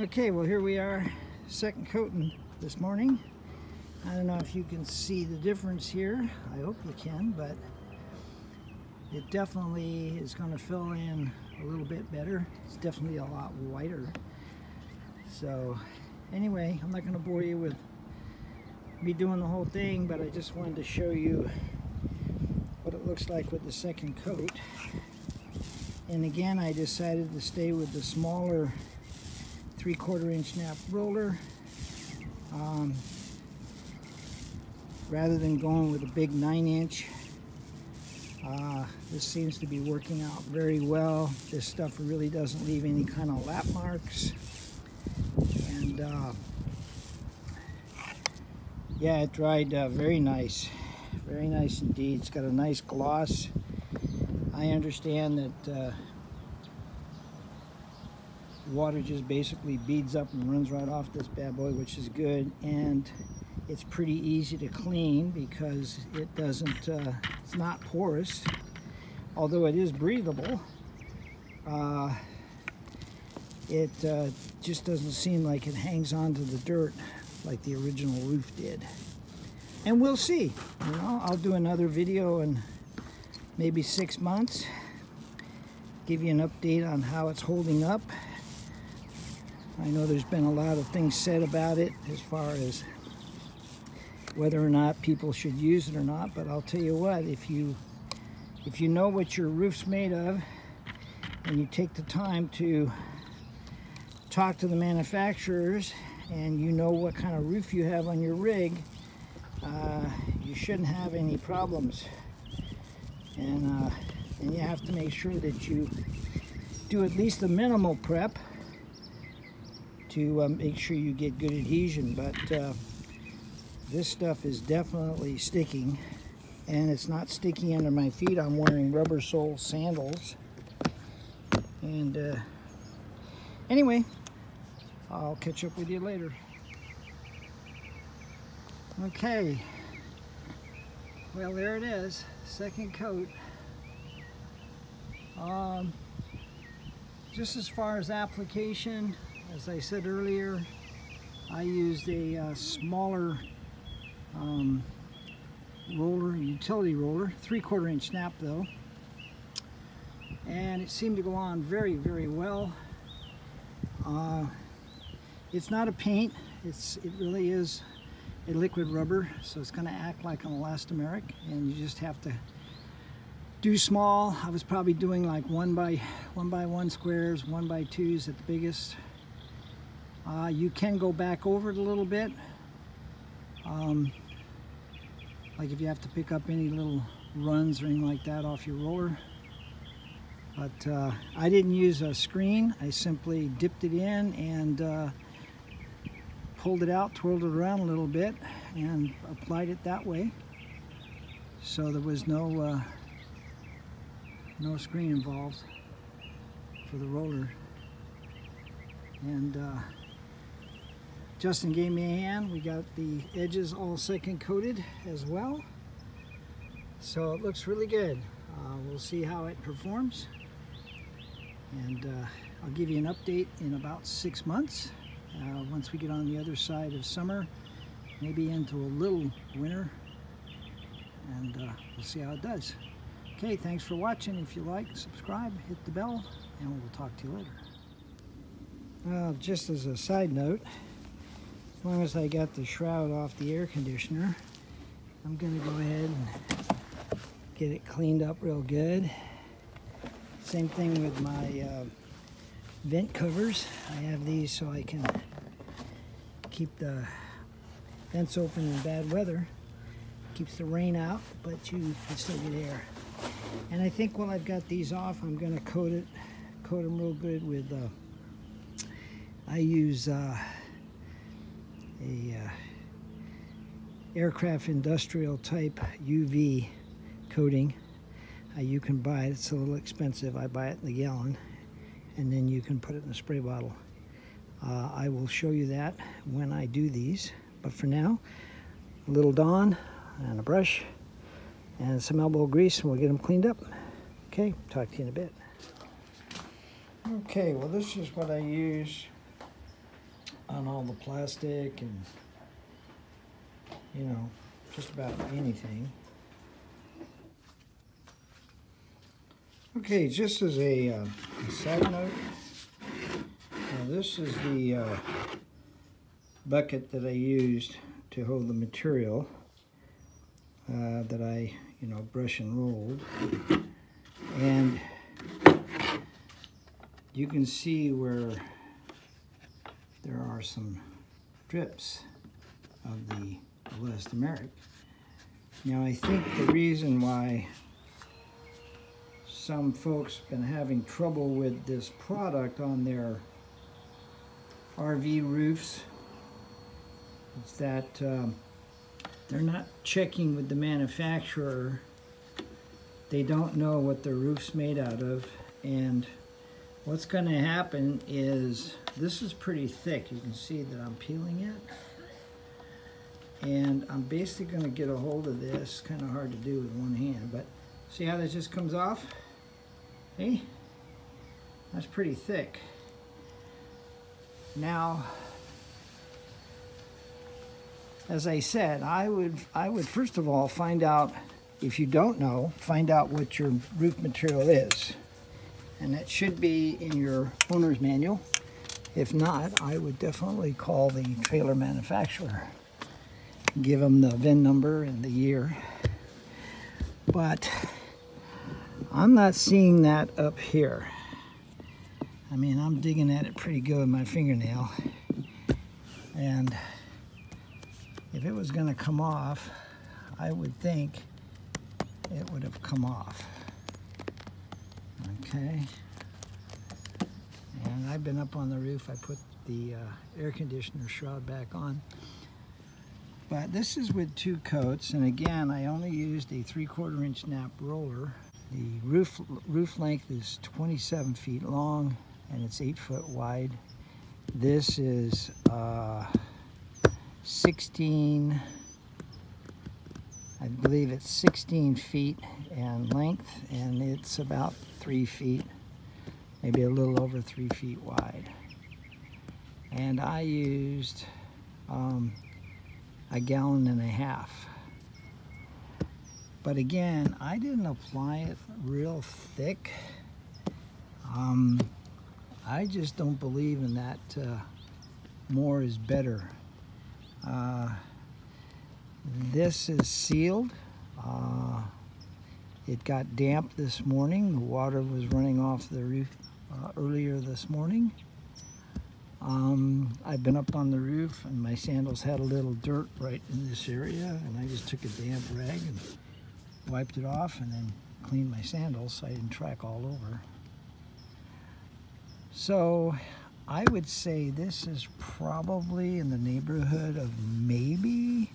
Okay, well here we are, second coating this morning. I don't know if you can see the difference here. I hope you can, but it definitely is going to fill in a little bit better. It's definitely a lot whiter. So anyway, I'm not going to bore you with me doing the whole thing, but I just wanted to show you what it looks like with the second coat. And again, I decided to stay with the smaller 3/4 inch nap roller rather than going with a big 9-inch. This seems to be working out very well. This stuff really doesn't leave any kind of lap marks, and yeah, it dried very nice indeed. It's got a nice gloss. I understand that water just basically beads up and runs right off this bad boy, which is good, and it's pretty easy to clean because it doesn't it's not porous, although it is breathable. It just doesn't seem like it hangs onto the dirt like the original roof did. And we'll see, you know, I'll do another video in maybe 6 months, give you an update on how it's holding up. I know there's been a lot of things said about it as far as whether or not people should use it or not, but I'll tell you what, if you know what your roof's made of and you take the time to talk to the manufacturers and you know what kind of roof you have on your rig, you shouldn't have any problems. And you have to make sure that you do at least a minimal prep to make sure you get good adhesion. But this stuff is definitely sticking, and it's not sticky under my feet. I'm wearing rubber sole sandals. And anyway, I'll catch up with you later. Okay, well, there it is, second coat. Just as far as application, as I said earlier, I used a smaller roller, utility roller, 3/4 inch snap though, and it seemed to go on very, very well. It's not a paint, it really is a liquid rubber, so it's going to act like an elastomeric, and you just have to do small. I was probably doing like 1 by 1 squares, 1 by 2s at the biggest. You can go back over it a little bit, like if you have to pick up any little runs or anything like that off your roller. But I didn't use a screen. I simply dipped it in and pulled it out, twirled it around a little bit, and applied it that way. So there was no screen involved for the roller. And Justin gave me a hand. We got the edges all second coated as well, so it looks really good. We'll see how it performs, and I'll give you an update in about 6 months once we get on the other side of summer, maybe into a little winter, and we'll see how it does. Okay, thanks for watching. If you like, subscribe, hit the bell, and we'll talk to you later. Well, just as a side note, as long as I got the shroud off the air conditioner, I'm going to go ahead and get it cleaned up real good. Same thing with my vent covers. I have these so I can keep the vents open in bad weather. Keeps the rain out, but you can still get air. And I think while I've got these off, I'm going to coat them real good with I use a aircraft industrial type UV coating. You can buy it. It's a little expensive. I buy it in the gallon, and then you can put it in a spray bottle. I will show you that when I do these, but for now, a little Dawn and a brush and some elbow grease, and we'll get them cleaned up. Okay, talk to you in a bit. Okay, well, this is what I use on all the plastic and, you know, just about anything. Okay, just as a side note, this is the bucket that I used to hold the material that I, you know, brush and rolled. And you can see where there are some drips of the elastomeric. Now I think the reason why some folks have been having trouble with this product on their RV roofs is that they're not checking with the manufacturer. They don't know what their roof's made out of, and what's going to happen is this is pretty thick. You can see that I'm peeling it, and I'm basically going to get a hold of this. Kind of hard to do with one hand, but see how that just comes off? Hey, that's pretty thick. Now, as I said, I would first of all find out, if you don't know, find out what your roof material is. And that should be in your owner's manual. If not, I would definitely call the trailer manufacturer. Give them the VIN number and the year. But I'm not seeing that up here. I mean, I'm digging at it pretty good with my fingernail. And if it was gonna come off, I would think it would have come off. Okay. And I've been up on the roof. I put the air conditioner shroud back on. But this is with 2 coats, and again, I only used a 3/4 inch nap roller. The roof length is 27 feet long, and it's 8 foot wide. This is 16, I believe it's 16 feet in length, and it's about 3 feet, maybe a little over 3 feet wide. And I used 1.5 gallons. But again, I didn't apply it real thick. I just don't believe in that more is better. This is sealed. It got damp this morning. The water was running off the roof earlier this morning. I've been up on the roof, and my sandals had a little dirt right in this area, and I just took a damp rag and wiped it off and then cleaned my sandals so I didn't track all over. So I would say this is probably in the neighborhood of maybe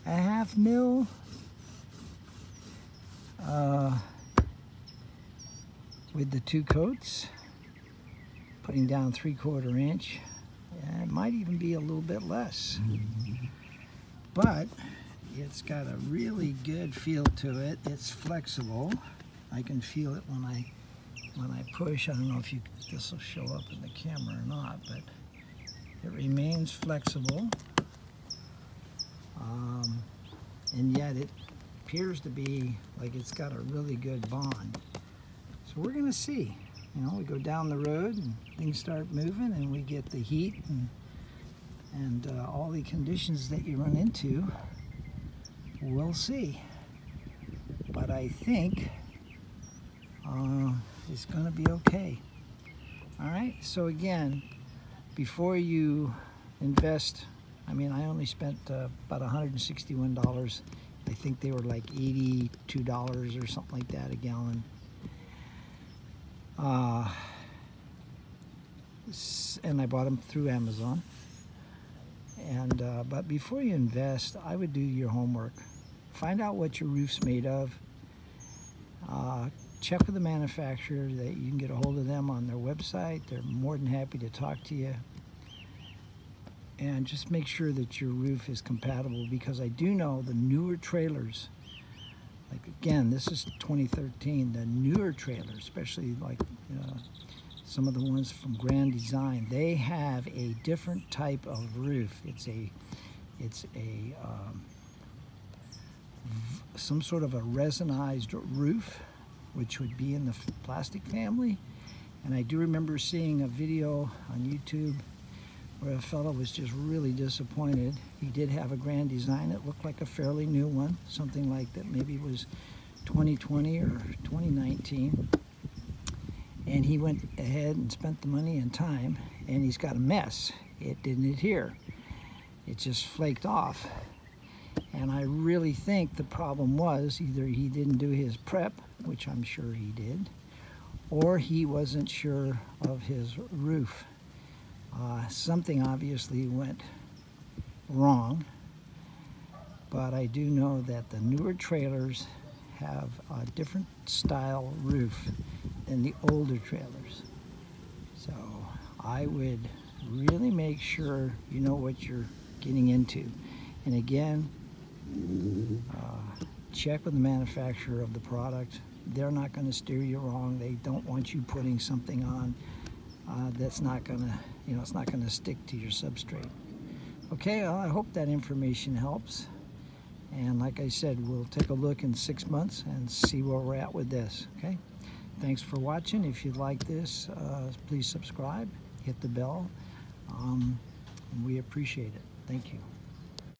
1/2 mil. With the 2 coats, putting down 3/4 inch. And it might even be a little bit less. But it's got a really good feel to it. It's flexible. I can feel it when I push. I don't know if this will show up in the camera or not, but it remains flexible. And yet it appears to be like it's got a really good bond. So we're gonna see. You know, we go down the road and things start moving, and we get the heat and all the conditions that you run into. We'll see. But I think it's going to be okay. All right, so again, before you invest, I mean, I only spent about $161. I think they were like $82 or something like that a gallon. And I bought them through Amazon. And but before you invest, I would do your homework. Find out what your roof's made of. Check with the manufacturer that you can get a hold of them on their website. They're more than happy to talk to you. And just make sure that your roof is compatible, because I do know the newer trailers, like again, this is 2013, the newer trailers, especially like some of the ones from Grand Design, they have a different type of roof. It's some sort of a resinized roof, which would be in the plastic family. And I do remember seeing a video on YouTube where a fellow was just really disappointed. He did have a Grand Design. It looked like a fairly new one, something like that maybe was 2020 or 2019. And he went ahead and spent the money and time, and he's got a mess. It didn't adhere. It just flaked off. And I really think the problem was either he didn't do his prep, which I'm sure he did, or he wasn't sure of his roof. Something obviously went wrong, but I do know that the newer trailers have a different style roof than the older trailers. So I would really make sure you know what you're getting into. And again, check with the manufacturer of the product. They're not going to steer you wrong. They don't want you putting something on that's not going to, it's not going to stick to your substrate. Okay, well, I hope that information helps. And like I said, we'll take a look in 6 months and see where we're at with this. Okay, thanks for watching. If you like this, please subscribe, hit the bell. We appreciate it. Thank you.